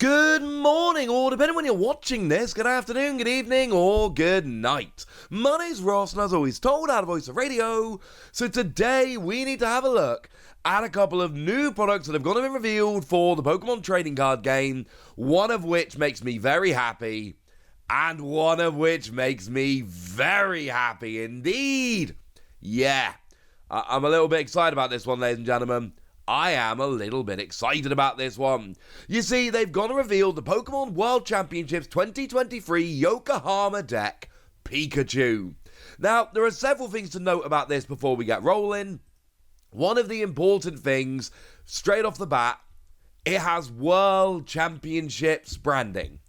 Good morning, or depending when you're watching this, good afternoon, good evening, or good night. My name's Ross, and as always told, out of Voice of Radio. So today we need to have a look at a couple of new products that have gone and been revealed for the Pokemon trading card game, one of which makes me very happy, and one of which makes me very happy indeed. Yeah, I'm a little bit excited about this one, ladies and gentlemen. I am a little bit excited about this one. You see, they've gone and revealed the Pokemon World Championships 2023 Yokohama deck, Pikachu. Now, there are several things to note about this before we get rolling. One of the important things, straight off the bat, it has World Championships branding.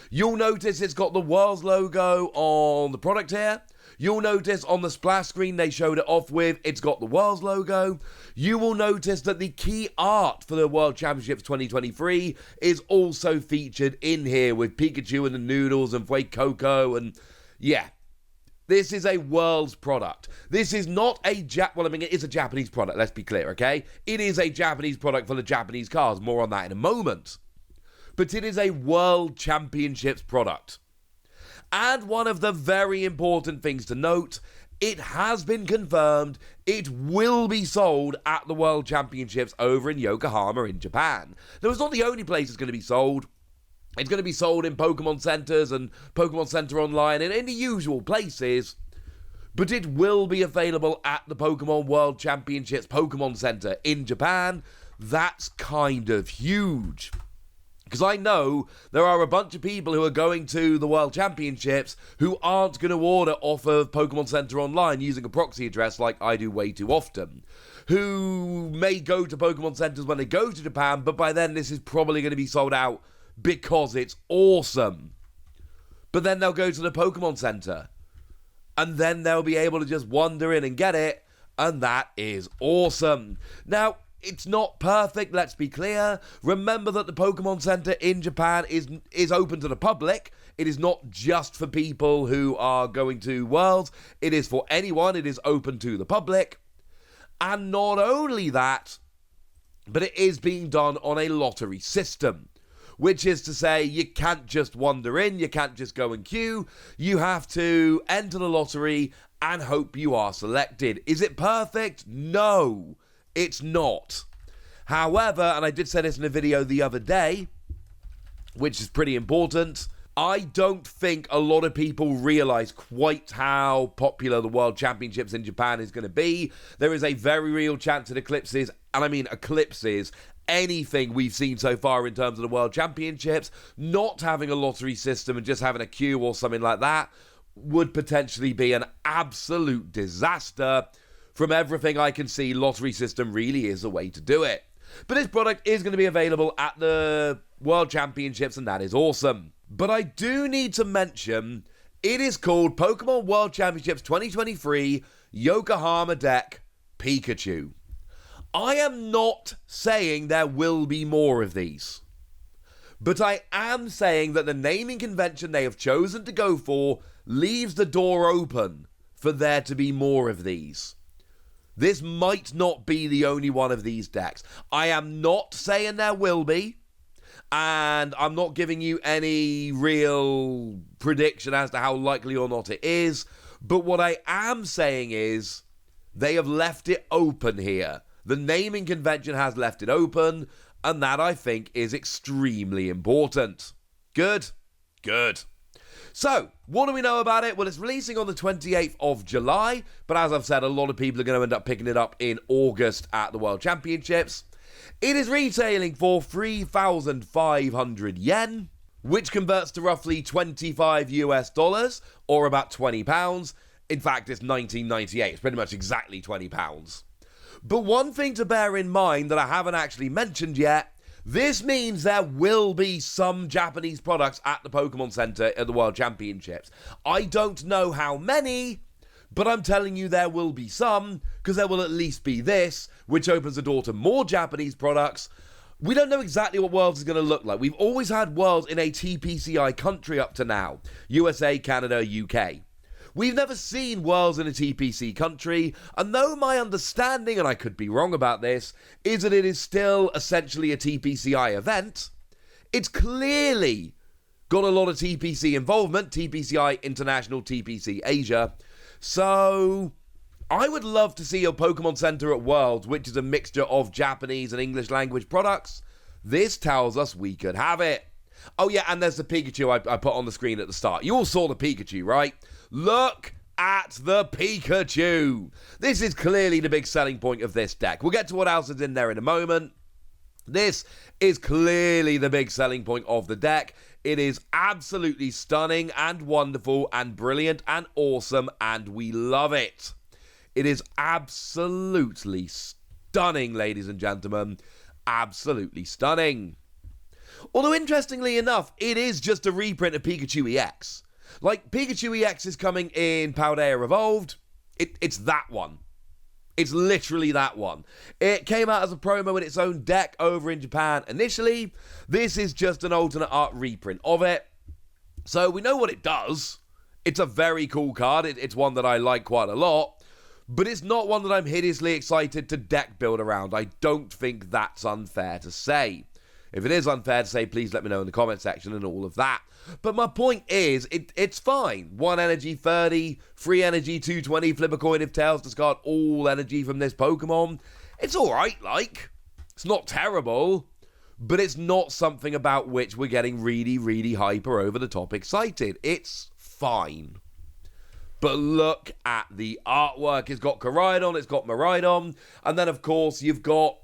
You'll notice it's got the World's logo on the product here. You'll notice on the splash screen they showed it off with, it's got the World's logo. You will notice that the key art for the World Championships 2023 is also featured in here with Pikachu and the Noodles and Fuecoco, and yeah. This is a World's product. This is not a it is a Japanese product, let's be clear, okay? It is a Japanese product for the Japanese cars, more on that in a moment. But it is a World Championships product. And one of the very important things to note, it has been confirmed it will be sold at the World Championships over in Yokohama in Japan. Now, it's not the only place it's going to be sold. It's going to be sold in Pokemon Centers and Pokemon Center Online and in the usual places. But it will be available at the Pokemon World Championships Pokemon Center in Japan. That's kind of huge. Because I know there are a bunch of people who are going to the World Championships who aren't going to order off of Pokemon Center Online using a proxy address like I do way too often. Who may go to Pokemon Centers when they go to Japan, but by then this is probably going to be sold out because it's awesome. But then they'll go to the Pokemon Center. And then they'll be able to just wander in and get it. And that is awesome. Now, it's not perfect, let's be clear. Remember that the Pokemon Center in Japan is open to the public. It is not just for people who are going to Worlds. It is for anyone. It is open to the public. And not only that, but it is being done on a lottery system. Which is to say, you can't just wander in, you can't just go and queue. You have to enter the lottery and hope you are selected. Is it perfect? No. It's not. However, and I did say this in a video the other day, which is pretty important, I don't think a lot of people realize quite how popular the World Championships in Japan is going to be. There is a very real chance it eclipses, and I mean eclipses, anything we've seen so far in terms of the World Championships. Not having a lottery system and just having a queue or something like that would potentially be an absolute disaster. From everything I can see, lottery system really is a way to do it. But this product is going to be available at the World Championships, and that is awesome. But I do need to mention, it is called Pokemon World Championships 2023 Yokohama deck Pikachu. I am not saying there will be more of these. But I am saying that the naming convention they have chosen to go for leaves the door open for there to be more of these. This might not be the only one of these decks. I am not saying there will be, and I'm not giving you any real prediction as to how likely or not it is, but what I am saying is they have left it open here. The naming convention has left it open, and that I think is extremely important. Good? Good. So, what do we know about it? Well, it's releasing on the 28th of July, but as I've said, a lot of people are going to end up picking it up in August at the World Championships. It is retailing for 3,500 yen, which converts to roughly 25 US dollars, or about 20 pounds. In fact, it's 19.98. It's pretty much exactly 20 pounds. But one thing to bear in mind that I haven't actually mentioned yet, this means there will be some Japanese products at the Pokemon Center at the World Championships. I don't know how many, but I'm telling you there will be some, because there will at least be this, which opens the door to more Japanese products. We don't know exactly what Worlds is going to look like. We've always had Worlds in a TPCI country up to now. USA, Canada, UK. We've never seen Worlds in a TPC country, and though my understanding, and I could be wrong about this, is that it is still essentially a TPCI event, It's clearly got a lot of TPC involvement, TPCI International, TPC Asia. So I would love to see a Pokemon Center at Worlds, which is a mixture of Japanese and English language products. This tells us we could have it. Oh yeah, and there's the Pikachu I put on the screen at the start. You all saw the Pikachu, right? Look at the Pikachu. This is clearly the big selling point of this deck. We'll get to what else is in there in a moment. This is clearly the big selling point of the deck. It is absolutely stunning and wonderful and brilliant and awesome, and we love it. It is absolutely stunning, ladies and gentlemen. Absolutely stunning. Although, interestingly enough, it is just a reprint of Pikachu EX. Like, Pikachu EX is coming in Paldea Evolved. It's that one. It's literally that one. It came out as a promo in its own deck over in Japan initially. This is just an alternate art reprint of it. So we know what it does. It's a very cool card. It's one that I like quite a lot. But it's not one that I'm hideously excited to deck build around. I don't think that's unfair to say. If it is unfair to say, please let me know in the comment section and all of that. But my point is, it's fine. 1 energy, 30, 3 energy, 220, flip a coin if tails, discard all energy from this Pokemon. It's alright, like. It's not terrible. But it's not something about which we're getting really, really hyper over the top excited. It's fine. But look at the artwork. It's got Koraidon, it's got Miraidon, and then, of course, you've got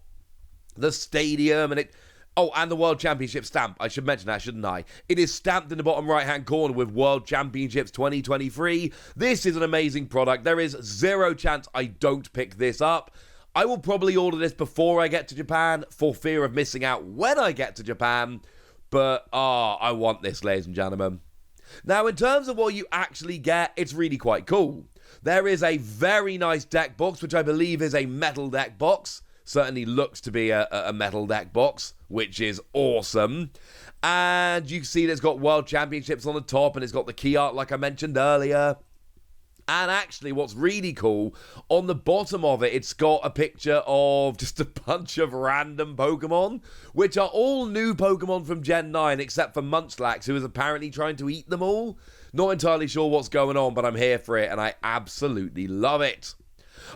the stadium, and it... Oh, and the World Championship stamp. I should mention that, shouldn't I? It is stamped in the bottom right-hand corner with World Championships 2023. This is an amazing product. There is zero chance I don't pick this up. I will probably order this before I get to Japan for fear of missing out when I get to Japan. But, I want this, ladies and gentlemen. Now, in terms of what you actually get, it's really quite cool. There is a very nice deck box, which I believe is a metal deck box. Certainly looks to be a metal deck box, which is awesome. And you can see that it's got World Championships on the top, and it's got the key art like I mentioned earlier. And actually, what's really cool, on the bottom of it, it's got a picture of just a bunch of random Pokemon, which are all new Pokemon from Gen 9, except for Munchlax, who is apparently trying to eat them all. Not entirely sure what's going on, but I'm here for it, and I absolutely love it.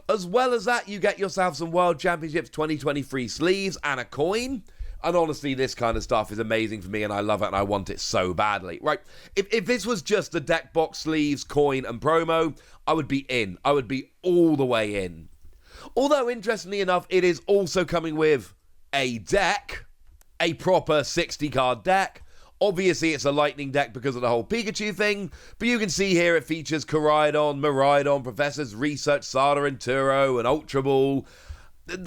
As well as that, you get yourself some World Championships 2023 sleeves and a coin. And honestly, this kind of stuff is amazing for me, and I love it, and I want it so badly. Right, if this was just the deck box, sleeves, coin, and promo, I would be in. I would be all the way in. Although, interestingly enough, it is also coming with a deck, a proper 60-card deck. Obviously, it's a lightning deck because of the whole Pikachu thing, but you can see here it features Koraidon, Miraidon, Professors Research, Sada and Turo, and Ultra Ball.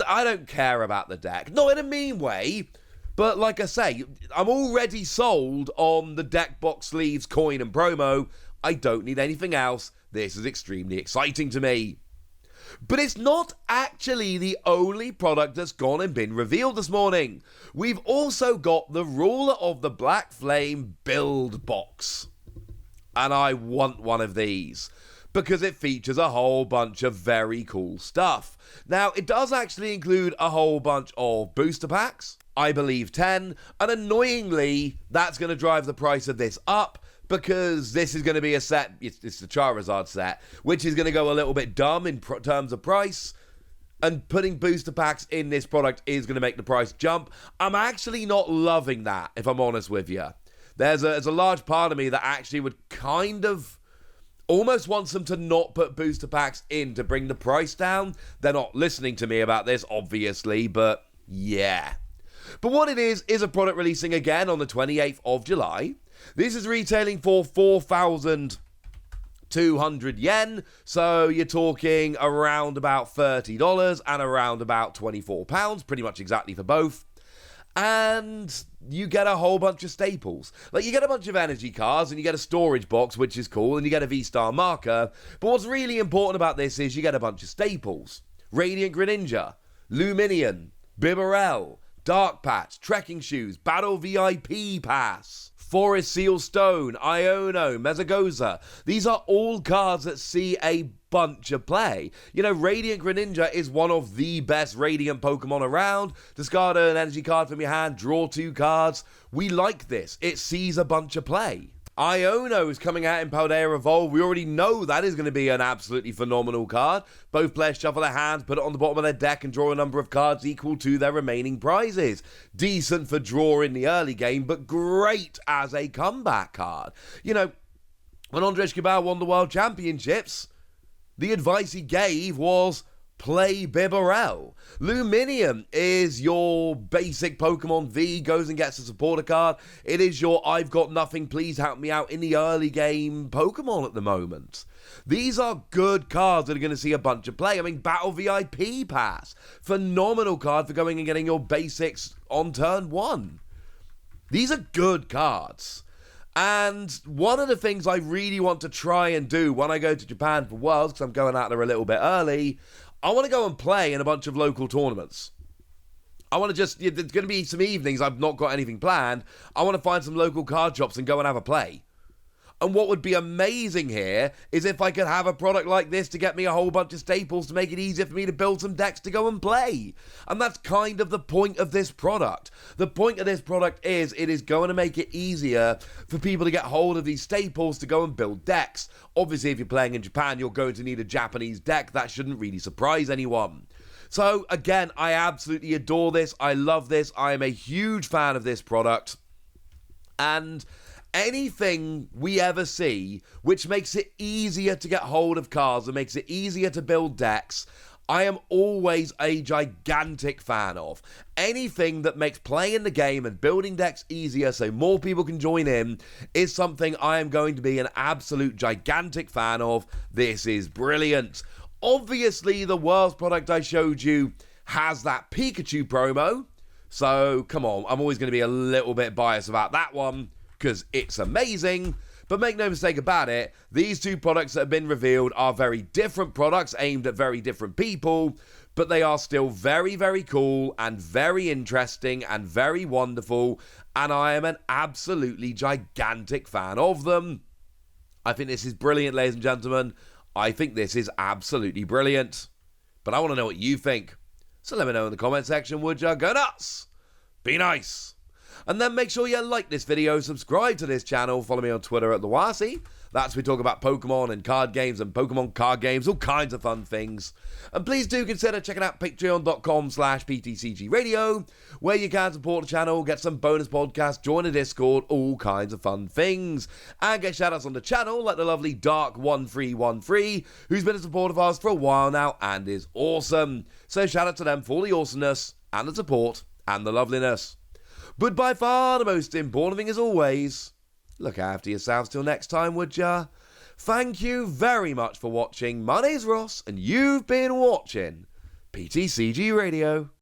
I don't care about the deck. Not in a mean way, but like I say, I'm already sold on the deck box, sleeves, coin, and promo. I don't need anything else. This is extremely exciting to me. But it's not actually the only product that's gone and been revealed this morning. We've also got the Ruler of the Black Flame build box. And I want one of these, because it features a whole bunch of very cool stuff. Now, it does actually include a whole bunch of booster packs, I believe 10, and annoyingly, that's going to drive the price of this up, because this is going to be a set, it's the Charizard set, which is going to go a little bit dumb in terms of price, and putting booster packs in this product is going to make the price jump. I'm actually not loving that, if I'm honest with you. There's a large part of me that actually would kind of almost wants them to not put booster packs in to bring the price down. They're not listening to me about this, obviously, but yeah. But what it is a product releasing again on the 28th of July. This is retailing for 4,200 yen, so you're talking around about $30 and around about £24, pretty much exactly for both. And you get a whole bunch of staples. Like, you get a bunch of energy cards, and you get a storage box, which is cool, and you get a V-Star marker. But what's really important about this is you get a bunch of staples. Radiant Greninja, Luminion, Bibarel, Dark Patch, Trekking Shoes, Battle VIP Pass, Forest Seal Stone, Iono, Mesagoza. These are all cards that see a bunch of play. You know, Radiant Greninja is one of the best Radiant Pokemon around. Discard an energy card from your hand, draw 2 cards. We like this. It sees a bunch of play. Iono is coming out in Paldea Evolve. We already know that is going to be an absolutely phenomenal card. Both players shuffle their hands, put it on the bottom of their deck, and draw a number of cards equal to their remaining prizes. Decent for draw in the early game, but great as a comeback card. You know, when Andres Cabal won the World Championships, the advice he gave was play Bibarel. Luminium is your basic Pokemon V, goes and gets a supporter card. It is your I've got nothing, please help me out in the early game Pokemon at the moment. These are good cards that are going to see a bunch of play. I mean, Battle VIP Pass. Phenomenal card for going and getting your basics on turn 1. These are good cards. And one of the things I really want to try and do when I go to Japan for Worlds, because I'm going out there a little bit early, I want to go and play in a bunch of local tournaments. I want to there's going to be some evenings I've not got anything planned. I want to find some local card shops and go and have a play. And what would be amazing here is if I could have a product like this to get me a whole bunch of staples to make it easier for me to build some decks to go and play. And that's kind of the point of this product. The point of this product is it is going to make it easier for people to get hold of these staples to go and build decks. Obviously, if you're playing in Japan, you're going to need a Japanese deck. That shouldn't really surprise anyone. So, again, I absolutely adore this. I love this. I am a huge fan of this product. And anything we ever see which makes it easier to get hold of cards and makes it easier to build decks, I am always a gigantic fan of. Anything that makes playing the game and building decks easier so more people can join in is something I am going to be an absolute gigantic fan of. This is brilliant. Obviously, the Worlds product I showed you has that Pikachu promo, so come on, I'm always going to be a little bit biased about that one, because it's amazing. But make no mistake about it, these 2 products that have been revealed are very different products aimed at very different people, but they are still very, very cool and very interesting and very wonderful, and I am an absolutely gigantic fan of them. I think this is brilliant, ladies and gentlemen. I think this is absolutely brilliant. But I want to know what you think. So let me know in the comment section, would ya? Go nuts! Be nice! And then make sure you like this video, subscribe to this channel, follow me on Twitter at TheWasi. That's where we talk about Pokemon and card games and Pokemon card games, all kinds of fun things. And please do consider checking out patreon.com/PTCGradio, where you can support the channel, get some bonus podcasts, join a Discord, all kinds of fun things. And get shoutouts on the channel, like the lovely Dark1313, who's been a supporter of ours for a while now and is awesome. So shout out to them for all the awesomeness and the support and the loveliness. But by far the most important thing, as always, look after yourselves till next time, would ya? Thank you very much for watching. My name's Ross, and you've been watching PTCG Radio.